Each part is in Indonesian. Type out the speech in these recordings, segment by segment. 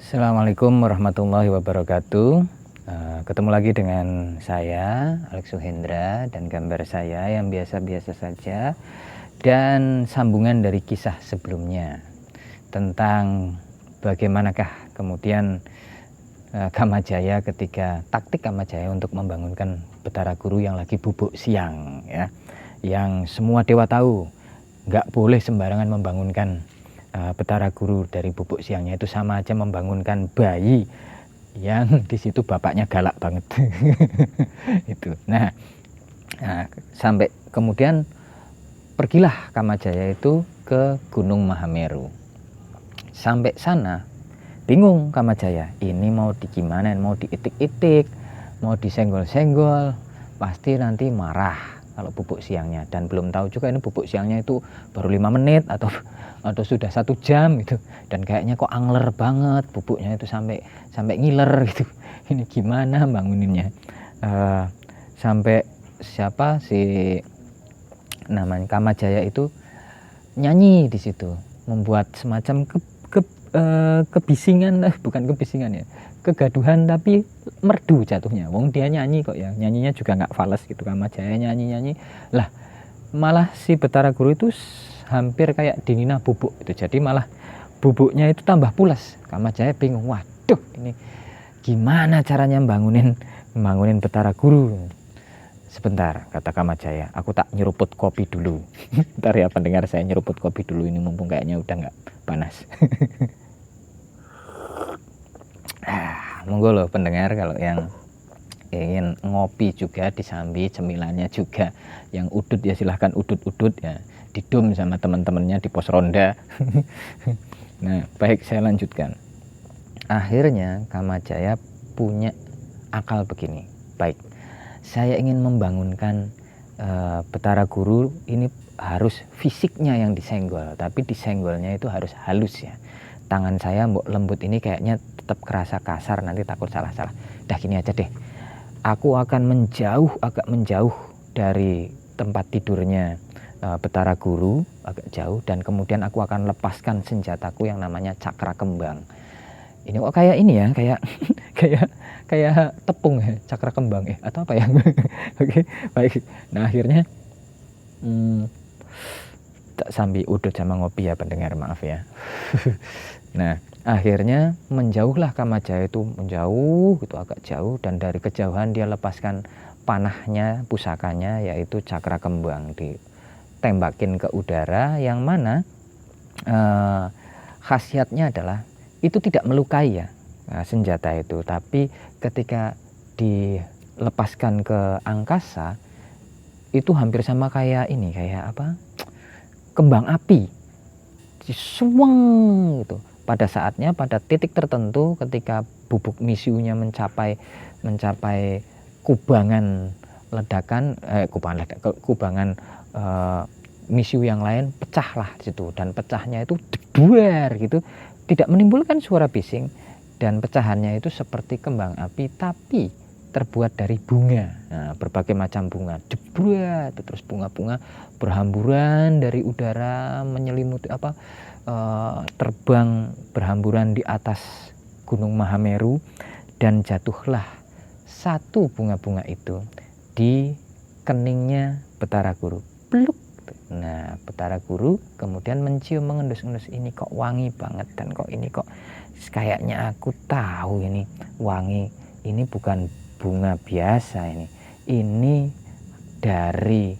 Assalamualaikum warahmatullahi wabarakatuh. Ketemu lagi dengan saya Alex Suhendra dan gambar saya yang biasa-biasa saja, dan sambungan dari kisah sebelumnya tentang bagaimanakah kemudian Kamajaya ketika taktik Kamajaya untuk membangunkan Betara Guru yang lagi bubuk siang, ya, yang semua dewa tahu nggak boleh sembarangan membangunkan Betara Guru dari bubuk siangnya, itu sama aja membangunkan bayi yang di situ bapaknya galak banget. Itu. Nah, sampai kemudian pergilah Kamajaya itu ke Gunung Mahameru. Sampai sana bingung Kamajaya, ini mau gimana, mau diitik-itik, mau disenggol-senggol, pasti nanti marah kalau bubuk siangnya, dan belum tahu juga ini bubuk siangnya itu baru 5 menit atau sudah 1 jam gitu, dan kayaknya kok angler banget bubuknya itu sampai ngiler gitu. Ini gimana banguninnya? Sampai siapa si namanya Kamajaya itu nyanyi di situ, membuat semacam kebisingan, bukan kebisingan ya, kegaduhan, tapi merdu jatuhnya. Wong dia nyanyi kok ya, nyanyinya juga nggak fales gitu. Kamajaya nyanyi lah, malah si Betara Guru itu hampir kayak dinina bubuk itu, jadi malah bubuknya itu tambah pulas. Kamajaya bingung, waduh ini gimana caranya bangunin Betara Guru. Sebentar, kata Kamajaya, aku tak nyeruput kopi dulu. Bentar ya pendengar, saya nyeruput kopi dulu ini mumpung kayaknya udah nggak panas. Monggo loh pendengar, kalau yang ingin ngopi juga disambi cemilannya juga, yang udut ya silahkan udut ya, didum sama teman-temannya di pos ronda. Nah baik, saya lanjutkan. Akhirnya Kamajaya punya akal begini, baik, saya ingin membangunkan Betara Guru ini harus fisiknya yang disenggol, tapi disenggolnya itu harus halus ya. Tangan saya mbok lembut ini kayaknya tetap kerasa kasar, nanti takut salah-salah. Dah gini aja deh, aku akan agak menjauh dari tempat tidurnya Betara Guru, agak jauh, dan kemudian aku akan lepaskan senjataku yang namanya cakra kembang. Ini kok kayak ini ya, kayak kayak tepung ya, cakra kembang atau apa ya. Oke, baik. Nah akhirnya tak sambil udut sama ngopi ya pendengar, maaf ya. Nah akhirnya menjauhlah Kamajaya itu, menjauh gitu, agak jauh, dan dari kejauhan dia lepaskan panahnya, pusakanya, yaitu cakra kembang, ditembakin ke udara, yang mana khasiatnya adalah itu tidak melukai ya, senjata itu, tapi ketika dilepaskan ke angkasa itu hampir sama kayak ini, kayak apa, kembang api, disuweng gitu. Pada saatnya, pada titik tertentu, ketika bubuk misiunya mencapai kubangan ledakan, kubangan misiu yang lain, pecahlah di situ, dan pecahnya itu debuar gitu, tidak menimbulkan suara bising, dan pecahannya itu seperti kembang api tapi terbuat dari bunga. Nah, berbagai macam bunga, jebret, terus bunga-bunga berhamburan dari udara, menyelimuti terbang berhamburan di atas Gunung Mahameru, dan jatuhlah satu bunga-bunga itu di keningnya Betara Guru. Pluk. Nah Betara Guru kemudian mencium, mengendus-endus, ini kok wangi banget, dan kok ini kok kayaknya aku tahu ini wangi, ini bukan bunga biasa, ini dari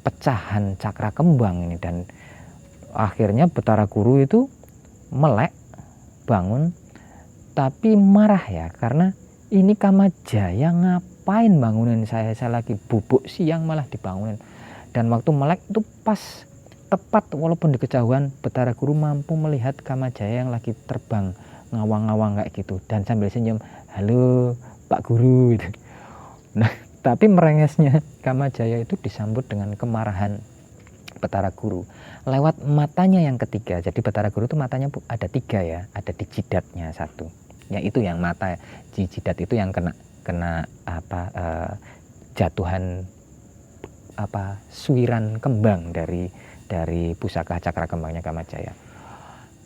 pecahan cakra kembang ini. Dan akhirnya Betara Guru itu melek, bangun, tapi marah ya, karena ini Kamajaya ngapain bangunin saya lagi bubuk siang malah dibangunin. Dan waktu melek itu pas tepat, walaupun di kejauhan, Betara Guru mampu melihat Kamajaya yang lagi terbang ngawang-ngawang kayak gitu, dan sambil senyum, halo Pak Guru gitu. Nah tapi merengesnya Kamajaya itu disambut dengan kemarahan Betara Guru lewat matanya yang ketiga. Jadi Betara Guru itu matanya ada 3 ya, ada di jidatnya 1, ya itu yang mata di jidat itu yang kena jatuhan suiran kembang dari pusaka cakra kembangnya Kamajaya.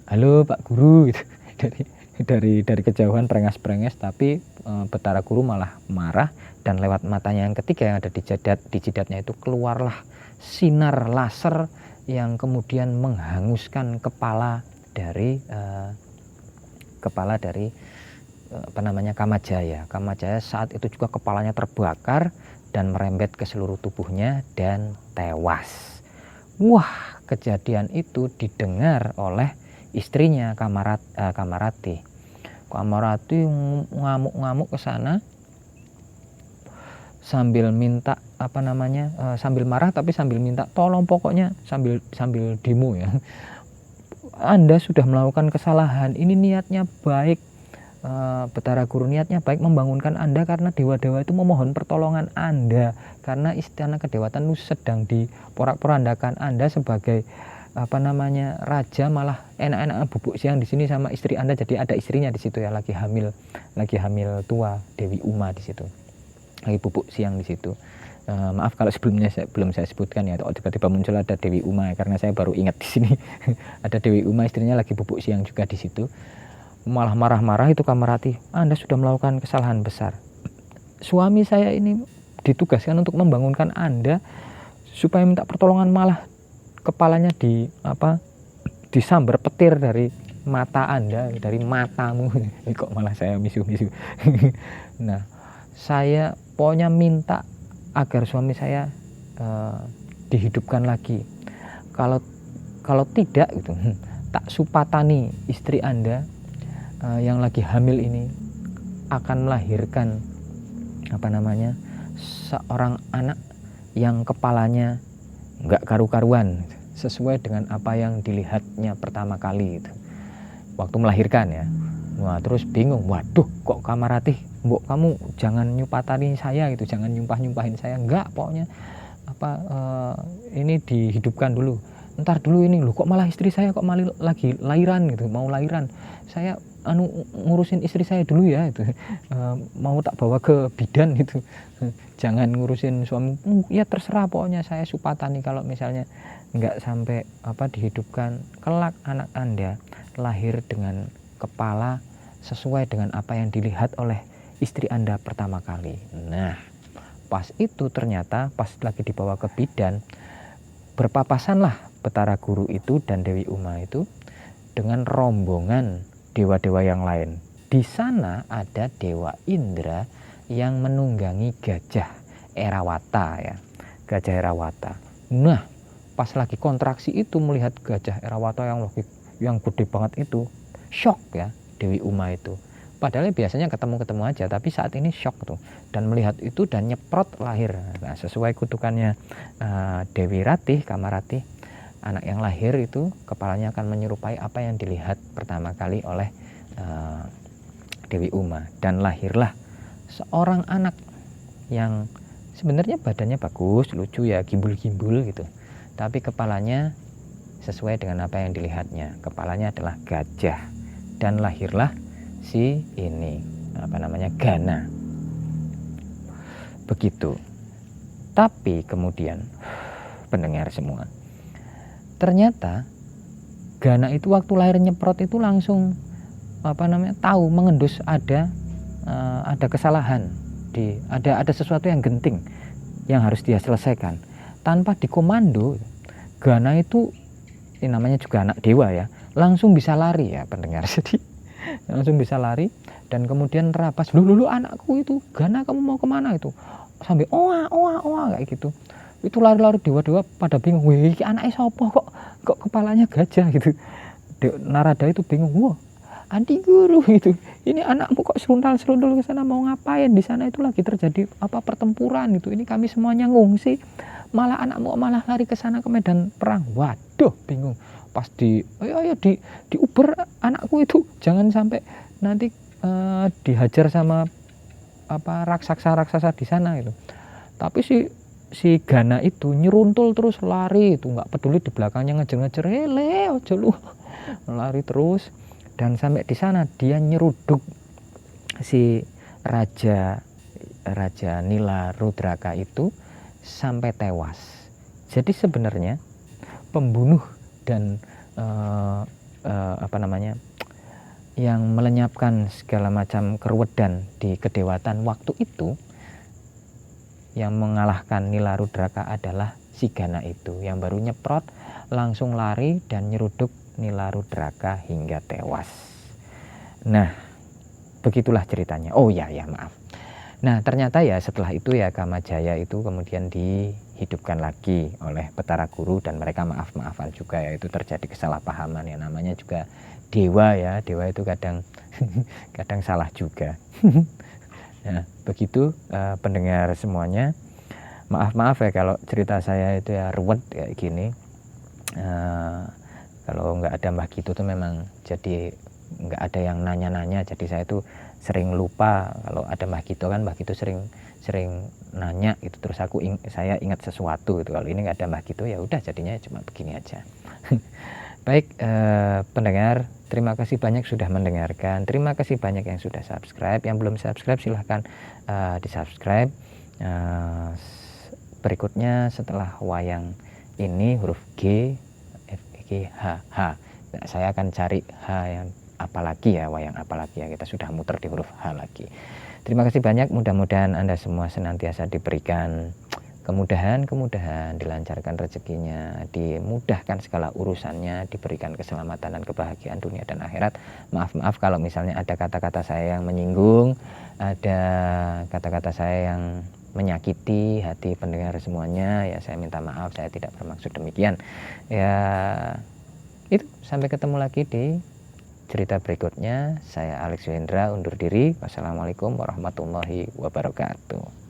Halo Pak Guru gitu. dari kejauhan prengas-prenges, tapi Betara Guru malah marah, dan lewat matanya yang ketiga yang ada di jidatnya itu keluarlah sinar laser yang kemudian menghanguskan kepala dari Kamajaya. Kamajaya saat itu juga kepalanya terbakar dan merembet ke seluruh tubuhnya dan tewas. Wah, kejadian itu didengar oleh istrinya Kamarati. Kamarati ngamuk-ngamuk ke sana sambil minta sambil marah, tapi sambil minta tolong, pokoknya sambil demo ya. Anda sudah melakukan kesalahan, ini niatnya baik, Betara Guru niatnya baik membangunkan Anda karena dewa-dewa itu memohon pertolongan Anda, karena istana kedewatan itu sedang diporak-porandakan. Anda sebagai raja malah enak-enak bubuk siang di sini sama istri Anda, jadi ada istrinya di situ ya, lagi hamil tua, Dewi Uma di situ, lagi bubuk siang di situ. Maaf kalau sebelumnya belum saya sebutkan ya, tiba-tiba muncul ada Dewi Uma karena saya baru ingat di sini. Ada Dewi Uma, istrinya lagi bubuk siang juga di situ. Malah marah-marah itu Kamarati, Anda sudah melakukan kesalahan besar. Suami saya ini ditugaskan untuk membangunkan Anda supaya minta pertolongan, malah kepalanya disambar petir dari mata Anda, dari matamu. Kok malah saya misu-misu. Nah, saya pokoknya minta agar suami saya dihidupkan lagi. Kalau tidak gitu, tak supatani istri Anda yang lagi hamil ini akan melahirkan seorang anak yang kepalanya nggak karu-karuan, sesuai dengan apa yang dilihatnya pertama kali itu waktu melahirkan ya. Wah, terus bingung, waduh kok Kamarati, mbok kamu jangan nyupatani saya gitu, jangan nyumpahin saya, enggak, pokoknya ini dihidupkan dulu, ntar dulu ini loh, kok malah istri saya kok malah lagi lahiran gitu, mau lahiran, saya ngurusin istri saya dulu ya itu, mau tak bawa ke bidan gitu, jangan ngurusin suami. Ya terserah, pokoknya saya supatani kalau misalnya nggak sampai dihidupkan, kelak anak Anda lahir dengan kepala sesuai dengan apa yang dilihat oleh istri Anda pertama kali. Nah, pas itu ternyata pas lagi dibawa ke bidan, berpapasanlah Betara Guru itu dan Dewi Uma itu dengan rombongan dewa-dewa yang lain. Di sana ada Dewa Indra yang menunggangi gajah Erawata ya, gajah Erawata. Nah, pas lagi kontraksi itu melihat gajah Erawata yang gede banget itu, shock ya Dewi Uma itu. Padahal biasanya ketemu aja, tapi saat ini shock tuh, dan melihat itu dan nyeprot lahir. Nah, sesuai kutukannya Dewi Ratih, Kamarati, anak yang lahir itu kepalanya akan menyerupai apa yang dilihat pertama kali oleh Dewi Uma, dan lahirlah seorang anak yang sebenarnya badannya bagus, lucu ya, gimbul-gimbul gitu, tapi kepalanya sesuai dengan apa yang dilihatnya, kepalanya adalah gajah, dan lahirlah si ini Gana. Begitu. Tapi kemudian pendengar semua, ternyata Gana itu waktu lahir nyeprot itu langsung tahu mengendus ada kesalahan, ada sesuatu yang genting yang harus dia selesaikan. Tanpa dikomando, Gana itu ini namanya juga anak dewa ya, langsung bisa lari ya pendengar. Jadi langsung bisa lari, dan kemudian rapas, lu anakku itu Gana, kamu mau kemana itu, sambil oa kayak gitu. Itu lari-lari, dewa-dewa pada bingung, wih ini anaknya siapa kok kepalanya gajah gitu. Narada itu bingung, wah Adi Guru gitu, ini anakmu kok serundal ke sana, mau ngapain? Di sana itu lagi terjadi pertempuran gitu, ini kami semuanya ngungsi, malah anakmu malah lari ke sana ke medan perang. Waduh, bingung. Pas ayo diuber anakku itu, jangan sampai nanti dihajar sama raksasa di sana gitu. Tapi si Gana itu nyeruntul terus lari itu, nggak peduli di belakangnya ngejar-ngejar, ojo lu, lari terus. Dan sampai di sana dia nyeruduk si Raja Nila Rudraka itu sampai tewas. Jadi sebenarnya pembunuh dan yang melenyapkan segala macam keruwedan di kedewatan waktu itu, yang mengalahkan Nila Rudraka adalah si Gana itu, yang baru nyeprot langsung lari dan nyeruduk Nila Rudraka hingga tewas. Nah, begitulah ceritanya. Oh ya maaf. Nah, ternyata ya setelah itu ya Kamajaya itu kemudian dihidupkan lagi oleh Betara Guru, dan mereka maaf-maafan juga ya. Itu terjadi kesalahpahaman ya, namanya juga dewa ya. Dewa itu kadang kadang salah juga. Nah, begitu pendengar semuanya. Maaf ya kalau cerita saya itu ya ruwet kayak gini. Kalau nggak ada Mbah Gitu tuh memang jadi nggak ada yang nanya-nanya, jadi saya tuh sering lupa. Kalau ada Mbah Gitu kan, Mbah Gitu sering nanya gitu, terus saya ingat sesuatu gitu. Kalau ini nggak ada Mbah Gitu ya udah jadinya cuma begini aja. Baik, pendengar, terima kasih banyak sudah mendengarkan. Terima kasih banyak yang sudah subscribe. Yang belum subscribe silahkan di subscribe. Berikutnya setelah wayang ini huruf G, F, G, H, H. Nah, saya akan cari H yang apalagi ya, wayang apalagi ya. Kita sudah muter di huruf H lagi. Terima kasih banyak. Mudah-mudahan Anda semua senantiasa diberikan kemudahan, dilancarkan rezekinya, dimudahkan segala urusannya, diberikan keselamatan dan kebahagiaan dunia dan akhirat. Maaf kalau misalnya ada kata-kata saya yang menyinggung, ada kata-kata saya yang menyakiti hati pendengar semuanya, ya saya minta maaf, saya tidak bermaksud demikian. Ya itu, sampai ketemu lagi di cerita berikutnya. Saya Alex Suhendra undur diri. Wassalamualaikum warahmatullahi wabarakatuh.